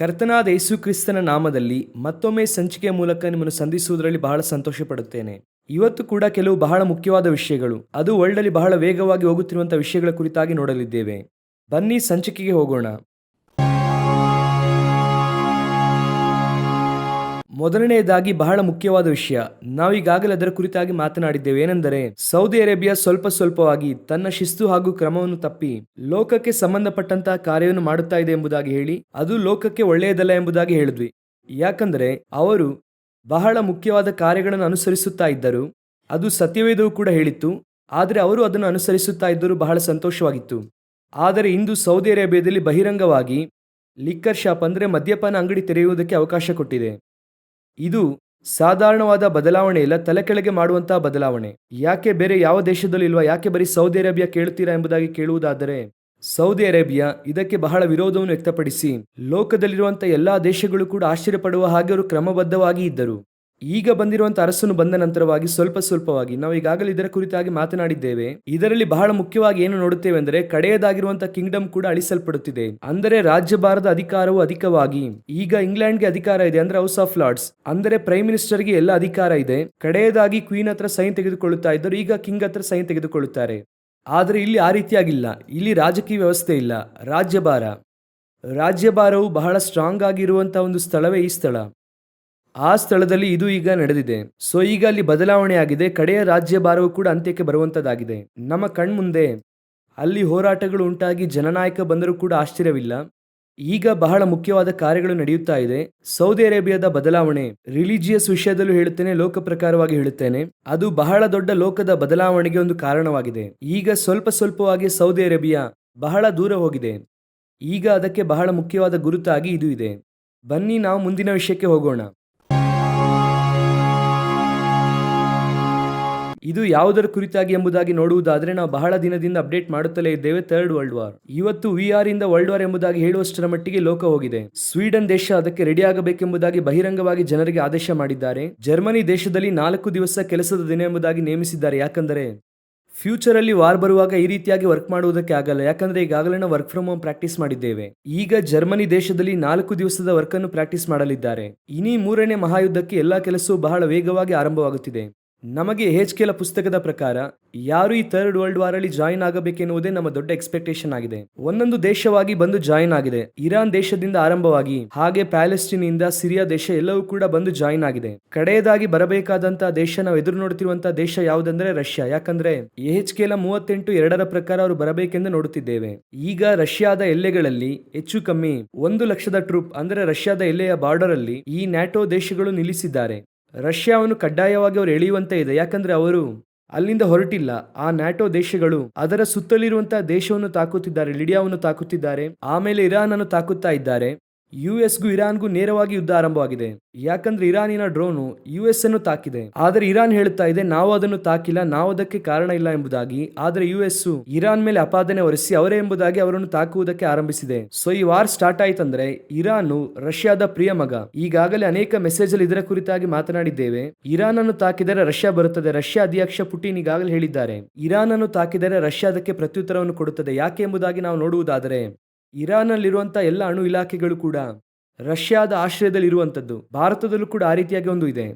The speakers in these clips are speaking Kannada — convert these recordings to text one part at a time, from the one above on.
ಕರ್ತನಾದ ಯೇಸು ಕ್ರಿಸ್ತನ ನಾಮದಲ್ಲಿ ಮತ್ತೊಮ್ಮೆ ಸಂಚಿಕೆಯ ಮೂಲಕ ನಿಮ್ಮನ್ನು ಸಂಧಿಸುವುದರಲ್ಲಿ ಬಹಳ ಸಂತೋಷ ಪಡುತ್ತೇನೆ. ಇವತ್ತು ಕೂಡ ಕೆಲವು ಬಹಳ ಮುಖ್ಯವಾದ ವಿಷಯಗಳು, ಅದು ವರ್ಲ್ಡಲ್ಲಿ ಬಹಳ ವೇಗವಾಗಿ ಹೋಗುತ್ತಿರುವಂತಹ ವಿಷಯಗಳ ಕುರಿತಾಗಿ ನೋಡಲಿದ್ದೇವೆ. ಬನ್ನಿ ಸಂಚಿಕೆಗೆ ಹೋಗೋಣ. ಮೊದಲನೆಯದಾಗಿ ಬಹಳ ಮುಖ್ಯವಾದ ವಿಷಯ, ನಾವೀಗಾಗಲೇ ಅದರ ಕುರಿತಾಗಿ ಮಾತನಾಡಿದ್ದೇವೆ. ಏನೆಂದರೆ ಸೌದಿ ಅರೇಬಿಯಾ ಸ್ವಲ್ಪವಾಗಿ ತನ್ನ ಶಿಸ್ತು ಹಾಗೂ ಕ್ರಮವನ್ನು ತಪ್ಪಿ ಲೋಕಕ್ಕೆ ಸಂಬಂಧಪಟ್ಟಂತಹ ಕಾರ್ಯವನ್ನು ಮಾಡುತ್ತಾ ಇದೆ ಎಂಬುದಾಗಿ ಹೇಳಿ, ಅದು ಲೋಕಕ್ಕೆ ಒಳ್ಳೆಯದಲ್ಲ ಎಂಬುದಾಗಿ ಹೇಳಿದ್ವಿ. ಯಾಕಂದರೆ ಅವರು ಬಹಳ ಮುಖ್ಯವಾದ ಕಾರ್ಯಗಳನ್ನು ಅನುಸರಿಸುತ್ತಾ ಇದ್ದರು. ಅದು ಸತ್ಯವೇದವು ಕೂಡ ಹೇಳಿತ್ತು. ಆದರೆ ಅವರು ಅದನ್ನು ಅನುಸರಿಸುತ್ತಾ ಇದ್ದರು, ಬಹಳ ಸಂತೋಷವಾಗಿತ್ತು. ಆದರೆ ಇಂದು ಸೌದಿ ಅರೇಬಿಯಾದಲ್ಲಿ ಬಹಿರಂಗವಾಗಿ ಲಿಕ್ಕರ್ ಶಾಪ್ ಅಂದರೆ ಮದ್ಯಪಾನ ಅಂಗಡಿ ತೆರೆಯುವುದಕ್ಕೆ ಅವಕಾಶ ಕೊಟ್ಟಿದೆ. ಇದು ಸಾಧಾರಣವಾದ ಬದಲಾವಣೆ ಇಲ್ಲ, ತಲೆ ಕೆಳಗೆ ಮಾಡುವಂತಹ ಬದಲಾವಣೆ. ಯಾಕೆ ಬೇರೆ ಯಾವ ದೇಶದಲ್ಲೂ ಇಲ್ವಾ, ಯಾಕೆ ಬರೀ ಸೌದಿ ಅರೇಬಿಯಾ ಕೇಳುತ್ತೀರಾ ಎಂಬುದಾಗಿ ಕೇಳುವುದಾದರೆ, ಸೌದಿ ಅರೇಬಿಯಾ ಇದಕ್ಕೆ ಬಹಳ ವಿರೋಧವನ್ನು ವ್ಯಕ್ತಪಡಿಸಿ ಲೋಕದಲ್ಲಿರುವಂತಹ ಎಲ್ಲಾ ದೇಶಗಳು ಕೂಡ ಆಶ್ಚರ್ಯಪಡುವ ಹಾಗೆ ಅವರು ಕ್ರಮಬದ್ಧವಾಗಿ ಇದ್ದರು. ಈಗ ಬಂದಿರುವಂಥ ಅರಸನು ಬಂದ ನಂತರವಾಗಿ ಸ್ವಲ್ಪವಾಗಿ ನಾವು ಈಗಾಗಲೇ ಇದರ ಕುರಿತಾಗಿ ಮಾತನಾಡಿದ್ದೇವೆ. ಇದರಲ್ಲಿ ಬಹಳ ಮುಖ್ಯವಾಗಿ ಏನು ನೋಡುತ್ತೇವೆ ಅಂದರೆ, ಕಡೆಯದಾಗಿರುವಂತಹ ಕಿಂಗ್ಡಮ್ ಕೂಡ ಅಳಿಸಲ್ಪಡುತ್ತಿದೆ. ಅಂದರೆ ರಾಜ್ಯಭಾರದ ಅಧಿಕಾರವು ಅಧಿಕವಾಗಿ ಈಗ ಇಂಗ್ಲೆಂಡ್ಗೆ ಅಧಿಕಾರ ಇದೆ, ಅಂದ್ರೆ ಹೌಸ್ ಆಫ್ ಲಾರ್ಡ್ಸ್, ಅಂದರೆ ಪ್ರೈಮ್ ಮಿನಿಸ್ಟರ್ಗೆ ಎಲ್ಲ ಅಧಿಕಾರ ಇದೆ. ಕಡೆಯದಾಗಿ ಕ್ವೀನ್ ಹತ್ರ ಸೈನ್ ತೆಗೆದುಕೊಳ್ಳುತ್ತಾ ಇದ್ದರು, ಈಗ ಕಿಂಗ್ ಹತ್ರ ಸೈನ್ ತೆಗೆದುಕೊಳ್ಳುತ್ತಾರೆ. ಆದರೆ ಇಲ್ಲಿ ಆ ರೀತಿಯಾಗಿಲ್ಲ. ಇಲ್ಲಿ ರಾಜಕೀಯ ವ್ಯವಸ್ಥೆ ಇಲ್ಲ, ರಾಜ್ಯಭಾರವು ಬಹಳ ಸ್ಟ್ರಾಂಗ್ ಆಗಿರುವಂತಹ ಒಂದು ಸ್ಥಳವೇ ಈ ಸ್ಥಳ. ಆ ಸ್ಥಳದಲ್ಲಿ ಇದು ಈಗ ನಡೆದಿದೆ. ಸೊ ಈಗ ಅಲ್ಲಿ ಬದಲಾವಣೆ ಆಗಿದೆ. ಕಡೆಯ ರಾಜ್ಯಭಾರವು ಕೂಡ ಅಂತ್ಯಕ್ಕೆ ಬರುವಂತದ್ದಾಗಿದೆ. ನಮ್ಮ ಕಣ್ಮುಂದೆ ಅಲ್ಲಿ ಹೋರಾಟಗಳು ಉಂಟಾಗಿ ಜನನಾಯಕ ಬಂದರೂ ಕೂಡ ಆಶ್ಚರ್ಯವಿಲ್ಲ. ಈಗ ಬಹಳ ಮುಖ್ಯವಾದ ಕಾರ್ಯಗಳು ನಡೆಯುತ್ತಾ ಇದೆ. ಸೌದಿ ಅರೇಬಿಯಾದ ಬದಲಾವಣೆ ರಿಲಿಜಿಯಸ್ ವಿಷಯದಲ್ಲೂ ಹೇಳುತ್ತೇನೆ, ಲೋಕ ಪ್ರಕಾರವಾಗಿ ಹೇಳುತ್ತೇನೆ, ಅದು ಬಹಳ ದೊಡ್ಡ ಲೋಕದ ಬದಲಾವಣೆಗೆ ಒಂದು ಕಾರಣವಾಗಿದೆ. ಈಗ ಸ್ವಲ್ಪವಾಗಿ ಸೌದಿ ಅರೇಬಿಯಾ ಬಹಳ ದೂರ ಹೋಗಿದೆ. ಈಗ ಅದಕ್ಕೆ ಬಹಳ ಮುಖ್ಯವಾದ ಗುರುತಾಗಿ ಇದು ಇದೆ. ಬನ್ನಿ ನಾವು ಮುಂದಿನ ವಿಷಯಕ್ಕೆ ಹೋಗೋಣ. ಇದು ಯಾವುದರ ಕುರಿತಾಗಿ ಎಂಬುದಾಗಿ ನೋಡುವುದಾದರೆ, ನಾವು ಬಹಳ ದಿನದಿಂದ ಅಪ್ಡೇಟ್ ಮಾಡುತ್ತಲೇ ಇದ್ದೇವೆ. Third world war. ಇವತ್ತು VR ಇಂದ ವರ್ಲ್ಡ್ ವಾರ್ ಎಂಬುದಾಗಿ ಹೇಳುವಷ್ಟರ ಮಟ್ಟಿಗೆ ಲೋಕ ಹೋಗಿದೆ. ಸ್ವೀಡನ್ ದೇಶ ಅದಕ್ಕೆ ರೆಡಿ ಆಗಬೇಕೆಂಬುದಾಗಿ ಬಹಿರಂಗವಾಗಿ ಜನರಿಗೆ ಆದೇಶ ಮಾಡಿದ್ದಾರೆ. ಜರ್ಮನಿ ದೇಶದಲ್ಲಿ 4 ದಿವಸ ಕೆಲಸದ ದಿನ ಎಂಬುದಾಗಿ ನೇಮಿಸಿದ್ದಾರೆ. ಯಾಕಂದರೆ ಫ್ಯೂಚರ್ ಅಲ್ಲಿ ವಾರ್ ಬರುವಾಗ ಈ ರೀತಿಯಾಗಿ ವರ್ಕ್ ಮಾಡುವುದಕ್ಕೆ ಆಗಲ್ಲ. ಯಾಕಂದ್ರೆ ಈಗಾಗಲೇ ನಾವು ವರ್ಕ್ ಫ್ರಮ್ ಹೋಮ್ ಪ್ರಾಕ್ಟೀಸ್ ಮಾಡಿದ್ದೇವೆ. ಈಗ ಜರ್ಮನಿ ದೇಶದಲ್ಲಿ 4 ದಿವಸದ ವರ್ಕ್ ಅನ್ನು ಪ್ರಾಕ್ಟೀಸ್ ಮಾಡಲಿದ್ದಾರೆ. ಇನಿ 3ನೇ ಮಹಾಯುದ್ಧಕ್ಕೆ ಎಲ್ಲಾ ಕೆಲಸವೂ ಬಹಳ ವೇಗವಾಗಿ ಆರಂಭವಾಗುತ್ತಿದೆ. ನಮಗೆ HKL ಪುಸ್ತಕದ ಪ್ರಕಾರ ಯಾರು ಈ ಥರ್ಡ್ ವರ್ಲ್ಡ್ ವಾರ್ ಅಲ್ಲಿ ಜಾಯಿನ್ ಆಗಬೇಕೆನ್ನುವುದೇ ನಮ್ಮ ದೊಡ್ಡ ಎಕ್ಸ್ಪೆಕ್ಟೇಷನ್ ಆಗಿದೆ. ಒಂದೊಂದು ದೇಶವಾಗಿ ಬಂದು ಜಾಯಿನ್ ಆಗಿದೆ. ಇರಾನ್ ದೇಶದಿಂದ ಆರಂಭವಾಗಿ ಹಾಗೆ ಪ್ಯಾಲೆಸ್ಟೀನ್ ಇಂದ ಸಿರಿಯಾ ದೇಶ ಎಲ್ಲವೂ ಕೂಡ ಬಂದು ಜಾಯಿನ್ ಆಗಿದೆ. ಕಡೆಯದಾಗಿ ಬರಬೇಕಾದಂತಹ ದೇಶ, ನಾವು ಎದುರು ನೋಡುತ್ತಿರುವಂತಹ ದೇಶ ಯಾವುದಂದ್ರೆ ರಷ್ಯಾ. ಯಾಕಂದ್ರೆ HKL 38:2 ಪ್ರಕಾರ ಅವರು ಬರಬೇಕೆಂದು ನೋಡುತ್ತಿದ್ದೇವೆ. ಈಗ ರಷ್ಯಾದ ಎಲ್ಲೆಗಳಲ್ಲಿ ಹೆಚ್ಚು ಕಮ್ಮಿ 1,00,000 ಟ್ರೂಪ್, ಅಂದ್ರೆ ರಷ್ಯಾದ ಎಲ್ಲೆಯ ಬಾರ್ಡರ್ ಅಲ್ಲಿ ಈ ನ್ಯಾಟೋ ದೇಶಗಳು ನಿಲ್ಲಿಸಿದ್ದಾರೆ. ರಷ್ಯಾವನ್ನು ಕಡ್ಡಾಯವಾಗಿ ಅವರು ಎಳೆಯುವಂತೆ ಇದೆ. ಯಾಕಂದ್ರೆ ಅವರು ಅಲ್ಲಿಂದ ಹೊರಟಿಲ್ಲ. ಆ ನ್ಯಾಟೋ ದೇಶಗಳು ಅದರ ಸುತ್ತಲಿರುವಂತಹ ದೇಶವನ್ನು ತಾಕುತ್ತಿದ್ದಾರೆ, ಲಿಡಿಯಾವನ್ನು ತಾಕುತ್ತಿದ್ದಾರೆ, ಆಮೇಲೆ ಇರಾನ್ ಅನ್ನು ತಾಕುತ್ತಾ ಇದ್ದಾರೆ. US-ಗೂ ಇರಾನ್ಗೂ ನೇರವಾಗಿ ಯುದ್ಧ ಆರಂಭವಾಗಿದೆ. ಯಾಕಂದ್ರೆ ಇರಾನಿನ ಡ್ರೋನು US ಅನ್ನು ತಾಕಿದೆ. ಆದರೆ ಇರಾನ್ ಹೇಳುತ್ತಾ ಇದೆ, ನಾವು ಅದನ್ನು ತಾಕಿಲ್ಲ, ನಾವು ಅದಕ್ಕೆ ಕಾರಣ ಇಲ್ಲ ಎಂಬುದಾಗಿ. ಆದರೆ US ಇರಾನ್ ಮೇಲೆ ಅಪಾದನೆ ಹೊರಿಸಿ ಅವರೇ ಎಂಬುದಾಗಿ ಅವರನ್ನು ತಾಕುವುದಕ್ಕೆ ಆರಂಭಿಸಿದೆ. ಸೊ ಈ ವಾರ್ ಸ್ಟಾರ್ಟ್ ಆಯ್ತಂದ್ರೆ ಇರಾನ್ ರಷ್ಯಾದ ಪ್ರಿಯ ಮಗ. ಈಗಾಗಲೇ ಅನೇಕ ಮೆಸೇಜ್ ಅಲ್ಲಿ ಇದರ ಕುರಿತಾಗಿ ಮಾತನಾಡಿದ್ದೇವೆ. ಇರಾನ್ ಅನ್ನು ತಾಕಿದರೆ ರಷ್ಯಾ ಬರುತ್ತದೆ. ರಷ್ಯಾ ಅಧ್ಯಕ್ಷ ಪುಟಿನ್ ಈಗಾಗಲೇ ಹೇಳಿದ್ದಾರೆ, ಇರಾನ್ ಅನ್ನು ತಾಕಿದರೆ ರಷ್ಯಾ ಅದಕ್ಕೆ ಪ್ರತ್ಯುತ್ತರವನ್ನು ಕೊಡುತ್ತದೆ. ಯಾಕೆ ಎಂಬುದಾಗಿ ನಾವು ನೋಡುವುದಾದರೆ, ಇರಾನ್ ಅಲ್ಲಿರುವಂತಹ ಎಲ್ಲ ಅಣು ಇಲಾಖೆಗಳು ಕೂಡ ರಷ್ಯಾದ ಆಶ್ರಯದಲ್ಲಿ ಇರುವಂತದ್ದು. ಭಾರತದಲ್ಲೂ ಕೂಡ ಆ ರೀತಿಯಾಗಿ ಒಂದು ಇದೆ.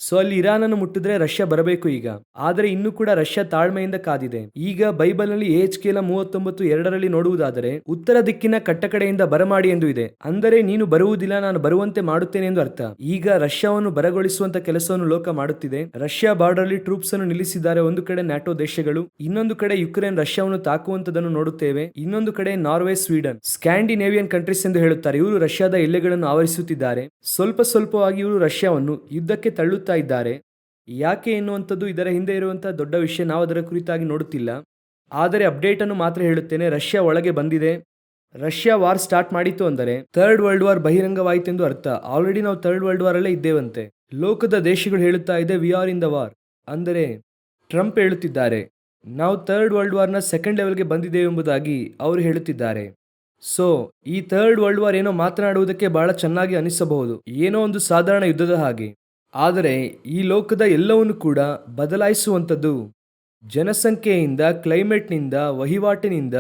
ಸೊ ಅಲ್ಲಿ ಇರಾನ್ ಅನ್ನು ಮುಟ್ಟಿದ್ರೆ ರಷ್ಯಾ ಬರಬೇಕು ಈಗ. ಆದರೆ ಇನ್ನೂ ಕೂಡ ರಷ್ಯಾ ತಾಳ್ಮೆಯಿಂದ ಕಾದಿದೆ. ಈಗ ಬೈಬಲ್ ನಲ್ಲಿ HKL 39:2 ನೋಡುವುದಾದರೆ, ಉತ್ತರ ದಿಕ್ಕಿನ ಕಟ್ಟಕಡೆಯಿಂದ ಬರಮಾಡಿ ಎಂದು ಇದೆ. ಅಂದರೆ ನೀನು ಬರುವುದಿಲ್ಲ, ನಾನು ಬರುವಂತೆ ಮಾಡುತ್ತೇನೆ ಎಂದು ಅರ್ಥ. ಈಗ ರಷ್ಯಾವನ್ನು ಬರಗೊಳಿಸುವಂತ ಕೆಲಸವನ್ನು ಲೋಕ ಮಾಡುತ್ತಿದೆ. ರಷ್ಯಾ ಬಾರ್ಡರ್ ಅಲ್ಲಿ ಟ್ರೂಪ್ಸ್ ಅನ್ನು ನಿಲ್ಲಿಸಿದ್ದಾರೆ. ಒಂದು ಕಡೆ ನ್ಯಾಟೋ ದೇಶಗಳು, ಇನ್ನೊಂದು ಕಡೆ ಯುಕ್ರೇನ್ ರಷ್ಯಾವನ್ನು ತಾಕುವಂತದನ್ನು ನೋಡುತ್ತೇವೆ. ಇನ್ನೊಂದು ಕಡೆ ನಾರ್ವೆ, ಸ್ವೀಡನ್, ಸ್ಕ್ಯಾಂಡಿನೇವಿಯನ್ ಕಂಟ್ರೀಸ್ ಎಂದು ಹೇಳುತ್ತಾರೆ, ಇವರು ರಷ್ಯಾದ ಎಲ್ಲೆಗಳನ್ನು ಆವರಿಸುತ್ತಿದ್ದಾರೆ. ಸ್ವಲ್ಪವಾಗಿ ಇವರು ರಷ್ಯಾವನ್ನು ಯುದ್ಧಕ್ಕೆ ತಳ್ಳುತ್ತಾರೆ ಇದ್ದಾರೆ. ಯಾಕೆ ಎನ್ನುವಂಥದ್ದು ಇದರ ಹಿಂದೆ ಇರುವಂತಹ ದೊಡ್ಡ ವಿಷಯ, ನಾವು ಅದರ ಕುರಿತಾಗಿ ನೋಡುತ್ತಿಲ್ಲ. ಆದರೆ ಅಪ್ಡೇಟ್ ಅನ್ನು ಮಾತ್ರ ಹೇಳುತ್ತೇನೆ, ರಷ್ಯಾ ಒಳಗೆ ಬಂದಿದೆ. ರಷ್ಯಾ ವಾರ್ ಸ್ಟಾರ್ಟ್ ಮಾಡಿತು ಅಂದರೆ ಥರ್ಡ್ ವರ್ಲ್ಡ್ ವಾರ್ ಬಹಿರಂಗವಾಯಿತೆಂದು ಅರ್ಥ. ಆಲ್ರೆಡಿ ನಾವು ಥರ್ಡ್ ವರ್ಲ್ಡ್ ವಾರ್ ಅಲ್ಲೇ ಇದ್ದೇವಂತೆ. ಲೋಕದ ದೇಶಗಳು ಹೇಳುತ್ತಾ ಇದೆ, we are in the war. ಅಂದರೆ ಟ್ರಂಪ್ ಹೇಳುತ್ತಿದ್ದಾರೆ, ನಾವು ಥರ್ಡ್ ವರ್ಲ್ಡ್ ವಾರ್ನ ಸೆಕೆಂಡ್ ಲೆವೆಲ್ಗೆ ಬಂದಿದ್ದೇವೆ ಎಂಬುದಾಗಿ ಅವರು ಹೇಳುತ್ತಿದ್ದಾರೆ. ಸೊ ಈ ಥರ್ಡ್ ವರ್ಲ್ಡ್ ವಾರ್ ಏನೋ ಮಾತನಾಡುವುದಕ್ಕೆ ಬಹಳ ಚೆನ್ನಾಗಿ ಅನಿಸಬಹುದು, ಏನೋ ಒಂದು ಸಾಧಾರಣ ಯುದ್ಧದ ಹಾಗೆ. ಆದರೆ ಈ ಲೋಕದ ಎಲ್ಲವನ್ನು ಕೂಡ ಬದಲಾಯಿಸುವಂಥದ್ದು ಜನಸಂಖ್ಯೆಯಿಂದ, ಕ್ಲೈಮೇಟ್ನಿಂದ, ವಹಿವಾಟಿನಿಂದ,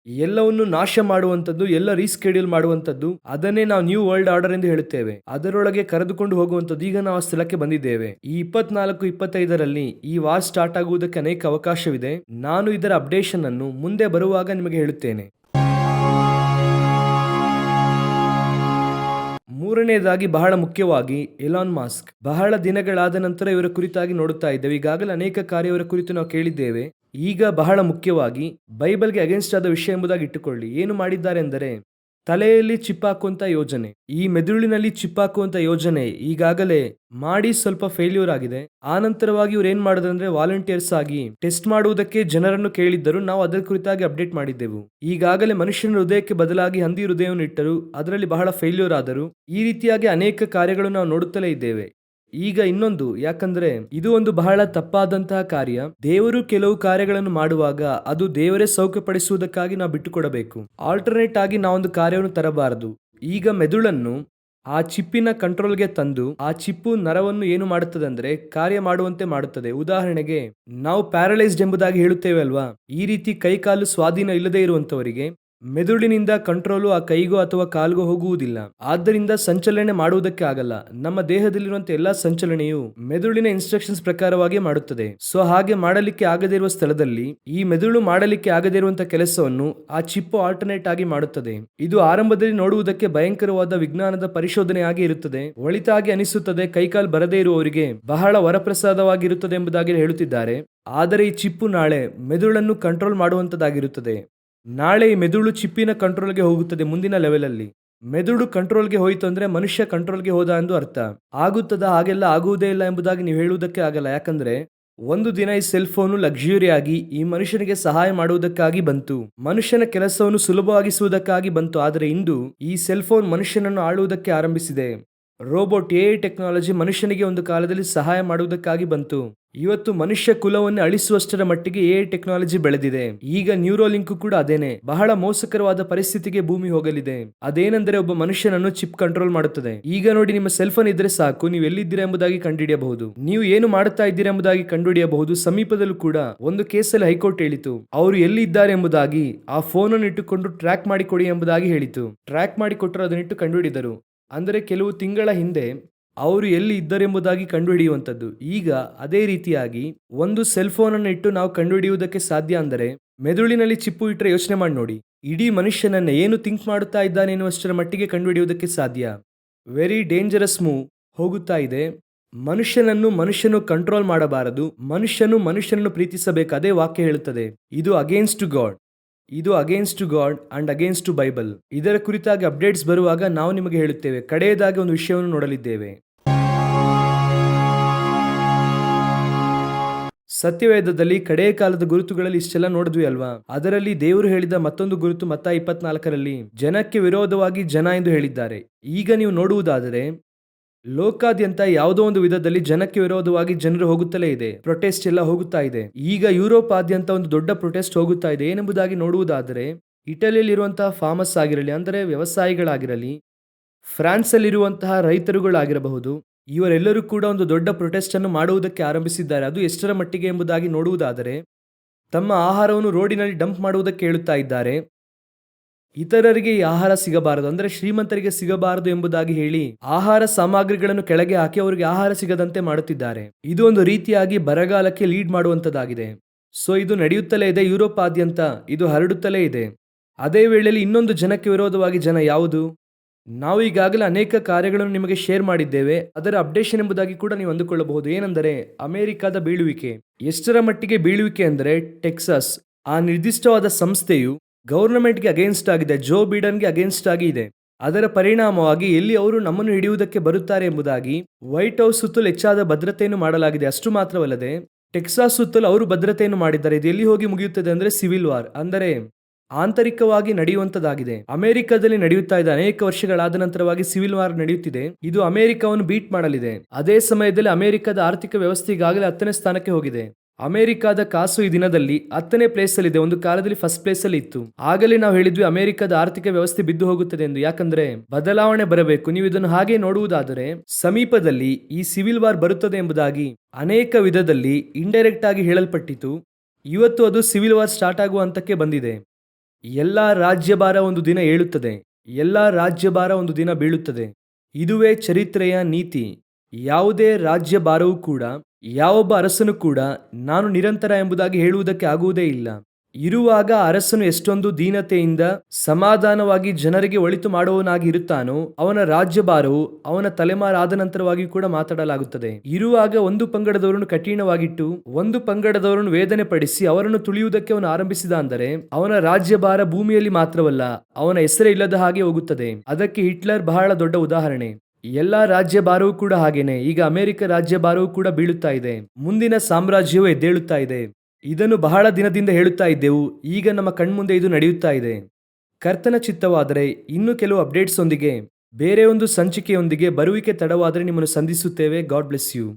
ಎಲ್ಲವನ್ನು ನಾಶ ಮಾಡುವಂಥದ್ದು, ಎಲ್ಲ ರೀಸ್ಕೆಡ್ಯೂಲ್ ಮಾಡುವಂಥದ್ದು, ಅದನ್ನೇ ನಾವು ನ್ಯೂ ವರ್ಲ್ಡ್ ಆರ್ಡರ್ ಎಂದು ಹೇಳುತ್ತೇವೆ. ಅದರೊಳಗೆ ಕರೆದುಕೊಂಡು ಹೋಗುವಂಥದ್ದು. ಈಗ ನಾವು ಆ ಸ್ಥಳಕ್ಕೆ ಬಂದಿದ್ದೇವೆ. ಈ 24-25ರಲ್ಲಿ ಈ ವಾರ್ ಸ್ಟಾರ್ಟ್ ಆಗುವುದಕ್ಕೆ ಅನೇಕ ಅವಕಾಶವಿದೆ. ನಾನು ಇದರ ಅಪ್ಡೇಷನ್ ಅನ್ನು ಮುಂದೆ ಬರುವಾಗ ನಿಮಗೆ ಹೇಳುತ್ತೇನೆ. ಮೂರನೆಯದಾಗಿ, ಬಹಳ ಮುಖ್ಯವಾಗಿ, ಎಲಾನ್ ಮಾಸ್ಕ್. ಬಹಳ ದಿನಗಳಾದ ನಂತರ ಇವರ ಕುರಿತಾಗಿ ನೋಡುತ್ತಾ ಇದ್ದೇವೆ. ಈಗಾಗಲೇ ಅನೇಕ ಕಾರ್ಯ ಇವರ ಕುರಿತು ನಾವು ಕೇಳಿದ್ದೇವೆ. ಈಗ ಬಹಳ ಮುಖ್ಯವಾಗಿ ಬೈಬಲ್ಗೆ ಅಗೇನ್ಸ್ಟ್ ಆದ ವಿಷಯ ಎಂಬುದಾಗಿ ಇಟ್ಟುಕೊಳ್ಳಿ. ಏನು ಮಾಡಿದ್ದಾರೆ ಎಂದರೆ, ತಲೆಯಲ್ಲಿ ಚಿಪ್ ಹಾಕುವಂತ ಯೋಜನೆ, ಈ ಮೆದುಳಿನಲ್ಲಿ ಚಿಪ್ ಹಾಕುವಂತ ಯೋಜನೆ ಈಗಾಗಲೇ ಮಾಡಿ ಸ್ವಲ್ಪ ಫೇಲ್ಯೂರ್ ಆಗಿದೆ. ಆ ನಂತರವಾಗಿ ಇವ್ರು ಏನ್ ಮಾಡಿದ್ರಂದ್ರೆ, ವಾಲಂಟಿಯರ್ಸ್ ಆಗಿ ಟೆಸ್ಟ್ ಮಾಡುವುದಕ್ಕೆ ಜನರನ್ನು ಕೇಳಿದ್ದರು. ನಾವು ಅದರ ಕುರಿತಾಗಿ ಅಪ್ಡೇಟ್ ಮಾಡಿದ್ದೆವು. ಈಗಾಗಲೇ ಮನುಷ್ಯನ ಹೃದಯಕ್ಕೆ ಬದಲಾಗಿ ಹಂದಿ ಹೃದಯವನ್ನು ಇಟ್ಟರು, ಅದರಲ್ಲಿ ಬಹಳ ಫೇಲ್ಯೂರ್ ಆದರು. ಈ ರೀತಿಯಾಗಿ ಅನೇಕ ಕಾರ್ಯಗಳು ನಾವು ನೋಡುತ್ತಲೇ ಇದ್ದೇವೆ. ಈಗ ಇನ್ನೊಂದು, ಯಾಕಂದ್ರೆ ಇದು ಒಂದು ಬಹಳ ತಪ್ಪಾದಂತಹ ಕಾರ್ಯ. ದೇವರು ಕೆಲವು ಕಾರ್ಯಗಳನ್ನು ಮಾಡುವಾಗ ಅದು ದೇವರೇ ಸೌಖ್ಯಪಡಿಸುವುದಕ್ಕಾಗಿ ನಾವು ಬಿಟ್ಟುಕೊಡಬೇಕು. ಆಲ್ಟರ್ನೇಟ್ ಆಗಿ ನಾವೊಂದು ಕಾರ್ಯವನ್ನು ತರಬಾರದು. ಈಗ ಮೆದುಳನ್ನು ಆ ಚಿಪ್ಪಿನ ಕಂಟ್ರೋಲ್ಗೆ ತಂದು, ಆ ಚಿಪ್ಪು ನರವನ್ನು ಏನು ಮಾಡುತ್ತದೆ ಅಂದ್ರೆ ಕಾರ್ಯ ಮಾಡುವಂತೆ ಮಾಡುತ್ತದೆ. ಉದಾಹರಣೆಗೆ, ನಾವು ಪ್ಯಾರಲೈಸ್ಡ್ ಎಂಬುದಾಗಿ ಹೇಳುತ್ತೇವೆ ಅಲ್ವಾ, ಈ ರೀತಿ ಕೈಕಾಲು ಸ್ವಾಧೀನ ಇಲ್ಲದೆ ಇರುವಂತವರಿಗೆ ಮೆದುಳಿನಿಂದ ಕಂಟ್ರೋಲು ಆ ಕೈಗೋ ಅಥವಾ ಕಾಲ್ಗೋ ಹೋಗುವುದಿಲ್ಲ. ಆದ್ದರಿಂದ ಸಂಚಲನೆ ಮಾಡುವುದಕ್ಕೆ ಆಗಲ್ಲ. ನಮ್ಮ ದೇಹದಲ್ಲಿರುವಂತಹ ಎಲ್ಲಾ ಸಂಚಲನೆಯು ಮೆದುಳಿನ ಇನ್ಸ್ಟ್ರಕ್ಷನ್ಸ್ ಪ್ರಕಾರವಾಗಿ ಮಾಡುತ್ತದೆ. ಸೊ ಹಾಗೆ ಮಾಡಲಿಕ್ಕೆ ಆಗದೇ ಇರುವ ಸ್ಥಳದಲ್ಲಿ ಈ ಮೆದುಳು ಮಾಡಲಿಕ್ಕೆ ಆಗದೇ ಇರುವಂತಹ ಕೆಲಸವನ್ನು ಆ ಚಿಪ್ಪು ಆಲ್ಟರ್ನೇಟ್ ಆಗಿ ಮಾಡುತ್ತದೆ. ಇದು ಆರಂಭದಲ್ಲಿ ನೋಡುವುದಕ್ಕೆ ಭಯಂಕರವಾದ ವಿಜ್ಞಾನದ ಪರಿಶೋಧನೆಯಾಗಿ ಇರುತ್ತದೆ. ಒಳಿತಾಗಿ ಅನಿಸುತ್ತದೆ, ಕೈಕಾಲು ಬರದೇ ಇರುವವರಿಗೆ ಬಹಳ ವರಪ್ರಸಾದವಾಗಿರುತ್ತದೆ ಎಂಬುದಾಗಿ ಹೇಳುತ್ತಿದ್ದಾರೆ. ಆದರೆ ಈ ಚಿಪ್ಪು ನಾಳೆ ಮೆದುಳನ್ನು ಕಂಟ್ರೋಲ್ ಮಾಡುವಂತದ್ದಾಗಿರುತ್ತದೆ. ನಾಳೆ ಈ ಮೆದುಳು ಚಿಪ್ಪಿನ ಕಂಟ್ರೋಲ್ಗೆ ಹೋಗುತ್ತದೆ. ಮುಂದಿನ ಲೆವೆಲ್ ಅಲ್ಲಿ ಮೆದುಳು ಕಂಟ್ರೋಲ್ಗೆ ಹೋಯಿತು ಅಂದ್ರೆ ಮನುಷ್ಯ ಕಂಟ್ರೋಲ್ಗೆ ಹೋದ ಎಂದು ಅರ್ಥ. ಆಗುತ್ತದ? ಹಾಗೆಲ್ಲ ಆಗುವುದೇ ಇಲ್ಲ ಎಂಬುದಾಗಿ ನೀವು ಹೇಳುವುದಕ್ಕೆ ಆಗಲ್ಲ. ಯಾಕಂದ್ರೆ ಒಂದು ದಿನ ಈ ಸೆಲ್ ಫೋನು ಲಕ್ಸುರಿಯಾಗಿ ಈ ಮನುಷ್ಯನಿಗೆ ಸಹಾಯ ಮಾಡುವುದಕ್ಕಾಗಿ ಬಂತು, ಮನುಷ್ಯನ ಕೆಲಸವನ್ನು ಸುಲಭವಾಗಿಸುವುದಕ್ಕಾಗಿ ಬಂತು. ಆದರೆ ಇಂದು ಈ ಸೆಲ್ ಫೋನ್ ಮನುಷ್ಯನನ್ನು ಆಳುವುದಕ್ಕೆ ಆರಂಭಿಸಿದೆ. ರೋಬೋಟ್, ಎಐ ಟೆಕ್ನಾಲಜಿ ಮನುಷ್ಯನಿಗೆ ಒಂದು ಕಾಲದಲ್ಲಿ ಸಹಾಯ ಮಾಡುವುದಕ್ಕಾಗಿ ಬಂತು. ಇವತ್ತು ಮನುಷ್ಯ ಕುಲವನ್ನು ಅಳಿಸುವಷ್ಟರ ಮಟ್ಟಿಗೆ ಎಐ ಟೆಕ್ನಾಲಜಿ ಬೆಳೆದಿದೆ. ಈಗ ನ್ಯೂರೋಲಿಂಕ್ ಕೂಡ ಅದೇನೆ. ಬಹಳ ಮೋಸಕರವಾದ ಪರಿಸ್ಥಿತಿಗೆ ಭೂಮಿ ಹೋಗಲಿದೆ. ಅದೇನೆಂದರೆ, ಒಬ್ಬ ಮನುಷ್ಯನನ್ನು ಚಿಪ್ ಕಂಟ್ರೋಲ್ ಮಾಡುತ್ತದೆ. ಈಗ ನೋಡಿ, ನಿಮ್ಮ ಸೆಲ್ ಫೋನ್ ಇದ್ರೆ ಸಾಕು, ನೀವು ಎಲ್ಲಿದ್ದೀರಾ ಎಂಬುದಾಗಿ ಕಂಡುಹಿಡಿಯಬಹುದು. ನೀವು ಏನು ಮಾಡುತ್ತಾ ಇದ್ದೀರಾ ಎಂಬುದಾಗಿ ಕಂಡುಹಿಡಿಯಬಹುದು. ಸಮೀಪದಲ್ಲೂ ಕೂಡ ಒಂದು ಕೇಸಲ್ಲಿ ಹೈಕೋರ್ಟ್ ಹೇಳಿತು, ಅವರು ಎಲ್ಲಿ ಇದ್ದಾರೆ ಎಂಬುದಾಗಿ ಆ ಫೋನ್ ಅನ್ನು ಇಟ್ಟುಕೊಂಡು ಟ್ರ್ಯಾಕ್ ಮಾಡಿ ಕೊಡಿ ಎಂಬುದಾಗಿ ಹೇಳಿತು. ಟ್ರ್ಯಾಕ್ ಮಾಡಿ ಕೊಟ್ಟರು, ಅದನ್ನಿಟ್ಟು ಕಂಡುಹಿಡಿದರು. ಅಂದರೆ ಕೆಲವು ತಿಂಗಳ ಹಿಂದೆ ಅವರು ಎಲ್ಲಿ ಇದ್ದರೆಂಬುದಾಗಿ ಕಂಡುಹಿಡಿಯುವಂಥದ್ದು. ಈಗ ಅದೇ ರೀತಿಯಾಗಿ ಒಂದು ಸೆಲ್ ಫೋನ್ ಅನ್ನು ಇಟ್ಟು ನಾವು ಕಂಡುಹಿಡಿಯುವುದಕ್ಕೆ ಸಾಧ್ಯ. ಅಂದರೆ ಮೆದುಳಿನಲ್ಲಿ ಚಿಪ್ಪು ಇಟ್ಟರೆ ಯೋಚನೆ ಮಾಡಿ ನೋಡಿ, ಇಡೀ ಮನುಷ್ಯನನ್ನ ಏನು ಥಿಂಕ್ ಮಾಡುತ್ತಾ ಇದ್ದಾನೆ ಎನ್ನುವಷ್ಟರ ಮಟ್ಟಿಗೆ ಕಂಡುಹಿಡಿಯುವುದಕ್ಕೆ ಸಾಧ್ಯ. ವೆರಿ ಡೇಂಜರಸ್ ಮೂವ್ ಹೋಗುತ್ತಾ ಇದೆ. ಮನುಷ್ಯನು ಕಂಟ್ರೋಲ್ ಮಾಡಬಾರದು. ಮನುಷ್ಯನನ್ನು ಪ್ರೀತಿಸಬೇಕು. ಅದೇ ವಾಕ್ಯ ಹೇಳುತ್ತದೆ. ಇದು ಅಗೇನ್ಸ್ಟ್ ಗಾಡ್. ಇದು against god and against Bible. ಇದರ ಕುರಿತಾಗಿ ಅಪ್ಡೇಟ್ಸ್ ಬರುವಾಗ ನಾವು ನಿಮಗೆ ಹೇಳುತ್ತೇವೆ. ಕಡೆಯದಾಗಿ ಒಂದು ವಿಷಯವನ್ನು ನೋಡಲಿದ್ದೇವೆ. ಸತ್ಯವೇದದಲ್ಲಿ ಕಡೆಯ ಕಾಲದ ಗುರುತುಗಳಲ್ಲಿ ಇಷ್ಟೆಲ್ಲ ನೋಡಿದ್ವಿ ಅಲ್ವಾ. ಅದರಲ್ಲಿ ದೇವರು ಹೇಳಿದ ಮತ್ತೊಂದು ಗುರುತು ಮತ್ತಾಯ 24ರಲ್ಲಿ ಜನಕ್ಕೆ ವಿರೋಧವಾಗಿ ಜನ ಎಂದು ಹೇಳಿದ್ದಾರೆ. ಈಗ ನೀವು ನೋಡುವುದಾದರೆ ಲೋಕಾದ್ಯಂತ ಯಾವುದೋ ಒಂದು ವಿಧದಲ್ಲಿ ಜನಕ್ಕೆ ವಿರೋಧವಾಗಿ ಜನರು ಹೋಗುತ್ತಲೇ ಇದೆ. ಪ್ರೊಟೆಸ್ಟ್ ಎಲ್ಲ ಹೋಗುತ್ತಾ ಇದೆ. ಈಗ ಯುರೋಪ್ ಆದ್ಯಂತ ಒಂದು ದೊಡ್ಡ ಪ್ರೊಟೆಸ್ಟ್ ಹೋಗುತ್ತಾ ಇದೆ. ಏನೆಂಬುದಾಗಿ ನೋಡುವುದಾದರೆ, ಇಟಲಿಯಲ್ಲಿರುವಂತಹ ಫಾರ್ಮರ್ಸ್ ಆಗಿರಲಿ, ಅಂದರೆ ವ್ಯವಸಾಯಿಗಳಾಗಿರಲಿ, ಫ್ರಾನ್ಸ್ ಅಲ್ಲಿರುವಂತಹ ರೈತರುಗಳಾಗಿರಬಹುದು, ಇವರೆಲ್ಲರೂ ಕೂಡ ಒಂದು ದೊಡ್ಡ ಪ್ರೊಟೆಸ್ಟ್ ಅನ್ನು ಮಾಡುವುದಕ್ಕೆ ಆರಂಭಿಸಿದ್ದಾರೆ. ಅದು ಎಷ್ಟರ ಮಟ್ಟಿಗೆ ಎಂಬುದಾಗಿ ನೋಡುವುದಾದರೆ, ತಮ್ಮ ಆಹಾರವನ್ನು ರೋಡಿನಲ್ಲಿ ಡಂಪ್ ಮಾಡುವುದಕ್ಕೆ ಹೇಳುತ್ತಾ ಇದ್ದಾರೆ. ಇತರರಿಗೆ ಈ ಆಹಾರ ಸಿಗಬಾರದು, ಅಂದರೆ ಶ್ರೀಮಂತರಿಗೆ ಸಿಗಬಾರದು ಎಂಬುದಾಗಿ ಹೇಳಿ ಆಹಾರ ಸಾಮಗ್ರಿಗಳನ್ನು ಕೆಳಗೆ ಹಾಕಿ ಅವರಿಗೆ ಆಹಾರ ಸಿಗದಂತೆ ಮಾಡುತ್ತಿದ್ದಾರೆ. ಇದು ಒಂದು ರೀತಿಯಾಗಿ ಬರಗಾಲಕ್ಕೆ ಲೀಡ್ ಮಾಡುವಂತದ್ದಾಗಿದೆ. ಸೊ ಇದು ನಡೆಯುತ್ತಲೇ ಇದೆ. ಯುರೋಪ್ ಆದ್ಯಂತ ಇದು ಹರಡುತ್ತಲೇ ಇದೆ. ಅದೇ ವೇಳೆಯಲ್ಲಿ ಇನ್ನೊಂದು ಜನಕ್ಕೆ ವಿರೋಧವಾಗಿ ಜನ ಯಾವುದು? ನಾವು ಈಗಾಗಲೇ ಅನೇಕ ಕಾರ್ಯಗಳನ್ನು ನಿಮಗೆ ಶೇರ್ ಮಾಡಿದ್ದೇವೆ. ಅದರ ಅಪ್ಡೇಷನ್ ಎಂಬುದಾಗಿ ಕೂಡ ನೀವು ಅಂದುಕೊಳ್ಳಬಹುದು. ಏನೆಂದರೆ, ಅಮೆರಿಕದ ಬೀಳುವಿಕೆ. ಎಷ್ಟರ ಮಟ್ಟಿಗೆ ಬೀಳುವಿಕೆ ಅಂದರೆ, ಟೆಕ್ಸಾಸ್ ಆ ನಿರ್ದಿಷ್ಟವಾದ ಸಂಸ್ಥೆಯು ಗವರ್ನಮೆಂಟ್ಗೆ ಅಗೇನ್ಸ್ಟ್ ಆಗಿದೆ, ಜೋ ಬಿಡನ್ಗೆ ಅಗೇನ್ಸ್ಟ್ ಆಗಿ ಇದೆ. ಅದರ ಪರಿಣಾಮವಾಗಿ ಎಲ್ಲಿ ಅವರು ನಮ್ಮನ್ನು ಹಿಡಿಯುವುದಕ್ಕೆ ಬರುತ್ತಾರೆ ಎಂಬುದಾಗಿ ವೈಟ್ ಹೌಸ್ ಸುತ್ತಲೂ ಹೆಚ್ಚಾದ ಭದ್ರತೆಯನ್ನು ಮಾಡಲಾಗಿದೆ. ಅಷ್ಟು ಮಾತ್ರವಲ್ಲದೆ ಟೆಕ್ಸಾಸ್ ಸುತ್ತಲೂ ಅವರು ಭದ್ರತೆಯನ್ನು ಮಾಡಿದ್ದಾರೆ. ಇದು ಎಲ್ಲಿ ಹೋಗಿ ಮುಗಿಯುತ್ತದೆ ಅಂದರೆ ಸಿವಿಲ್ ವಾರ್, ಅಂದರೆ ಆಂತರಿಕವಾಗಿ ನಡೆಯುವಂತದ್ದಾಗಿದೆ. ಅಮೆರಿಕದಲ್ಲಿ ನಡೆಯುತ್ತಾ ಇದೆ. ಅನೇಕ ವರ್ಷಗಳಾದ ನಂತರವಾಗಿ ಸಿವಿಲ್ ವಾರ್ ನಡೆಯುತ್ತಿದೆ. ಇದು ಅಮೆರಿಕವನ್ನು ಬೀಟ್ ಮಾಡಲಿದೆ. ಅದೇ ಸಮಯದಲ್ಲಿ ಅಮೆರಿಕದ ಆರ್ಥಿಕ ವ್ಯವಸ್ಥೆ ಈಗಾಗಲೇ 10ನೇ ಸ್ಥಾನಕ್ಕೆ ಹೋಗಿದೆ. ಅಮೆರಿಕದ ಕಾಸು ಈ ದಿನದಲ್ಲಿ 10ನೇ ಪ್ಲೇಸ್ ಅಲ್ಲಿ ಇದೆ. ಒಂದು ಕಾಲದಲ್ಲಿ ಫಸ್ಟ್ ಪ್ಲೇಸ್ ಅಲ್ಲಿ ಇತ್ತು. ಆಗಲೇ ನಾವು ಹೇಳಿದ್ವಿ ಅಮೆರಿಕದ ಆರ್ಥಿಕ ವ್ಯವಸ್ಥೆ ಬಿದ್ದು ಹೋಗುತ್ತದೆ ಎಂದು. ಯಾಕಂದ್ರೆ ಬದಲಾವಣೆ ಬರಬೇಕು. ನೀವು ಇದನ್ನು ಹಾಗೆ ನೋಡುವುದಾದರೆ ಸಮೀಪದಲ್ಲಿ ಈ ಸಿವಿಲ್ ವಾರ್ ಬರುತ್ತದೆ ಎಂಬುದಾಗಿ ಅನೇಕ ವಿಧದಲ್ಲಿ ಇಂಡೈರೆಕ್ಟ್ ಆಗಿ ಹೇಳಲ್ಪಟ್ಟಿತು. ಇವತ್ತು ಅದು ಸಿವಿಲ್ ವಾರ್ ಸ್ಟಾರ್ಟ್ ಆಗುವ ಹಂತಕ್ಕೆ ಬಂದಿದೆ. ಎಲ್ಲಾ ರಾಜ್ಯಭಾರ ಒಂದು ದಿನ ಏಳುತ್ತದೆ, ಎಲ್ಲಾ ರಾಜ್ಯಭಾರ ಒಂದು ದಿನ ಬೀಳುತ್ತದೆ. ಇದುವೇ ಚರಿತ್ರೆಯ ನೀತಿ. ಯಾವುದೇ ರಾಜ್ಯಭಾರವೂ ಕೂಡ, ಯಾವೊಬ್ಬ ಅರಸನು ಕೂಡ ನಾನು ನಿರಂತರ ಎಂಬುದಾಗಿ ಹೇಳುವುದಕ್ಕೆ ಆಗುವುದೇ ಇಲ್ಲ. ಇರುವಾಗ ಅರಸನು ಎಷ್ಟೊಂದು ದೀನತೆಯಿಂದ ಸಮಾಧಾನವಾಗಿ ಜನರಿಗೆ ಒಳಿತು ಮಾಡುವವನಾಗಿ ಇರುತ್ತಾನೋ, ಅವನ ರಾಜ್ಯಭಾರವು ಅವನ ತಲೆಮಾರಾದ ನಂತರವಾಗಿ ಕೂಡ ಮಾತಾಡಲಾಗುತ್ತದೆ. ಇರುವಾಗ ಒಂದು ಪಂಗಡದವರನ್ನು ಕಠಿಣವಾಗಿಟ್ಟು, ಒಂದು ಪಂಗಡದವರನ್ನು ವೇದನೆ ಪಡಿಸಿ ಅವರನ್ನು ತುಳಿಯುವುದಕ್ಕೆ ಅವನು ಆರಂಭಿಸಿದ ಅಂದರೆ ಅವನ ರಾಜ್ಯಭಾರ ಭೂಮಿಯಲ್ಲಿ ಮಾತ್ರವಲ್ಲ, ಅವನ ಹೆಸರೇ ಇಲ್ಲದ ಹಾಗೆ ಹೋಗುತ್ತದೆ. ಅದಕ್ಕೆ ಹಿಟ್ಲರ್ ಬಹಳ ದೊಡ್ಡ ಉದಾಹರಣೆ. ಎಲ್ಲಾ ರಾಜ್ಯಭಾರವೂ ಕೂಡ ಹಾಗೇನೆ. ಈಗ ಅಮೆರಿಕ ರಾಜ್ಯಭಾರವೂ ಕೂಡ ಬೀಳುತ್ತಾ ಇದೆ. ಮುಂದಿನ ಸಾಮ್ರಾಜ್ಯವು ಎದ್ದೇಳುತ್ತಾ ಇದೆ. ಇದನ್ನು ಬಹಳ ದಿನದಿಂದ ಹೇಳುತ್ತಾ ಇದ್ದೆವು. ಈಗ ನಮ್ಮ ಕಣ್ಮುಂದೆ ಇದು ನಡೆಯುತ್ತಾ ಇದೆ. ಕರ್ತನ ಚಿತ್ತವಾದರೆ ಇನ್ನು ಕೆಲವು ಅಪ್ಡೇಟ್ಸ್ ಒಂದಿಗೆ ಬೇರೆ ಒಂದು ಸಂಚಿಕೆಯೊಂದಿಗೆ ಬರುವಿಕೆ ತಡವಾದರೆ ನಿಮ್ಮನ್ನು ಸಂಧಿಸುತ್ತೇವೆ. God bless you.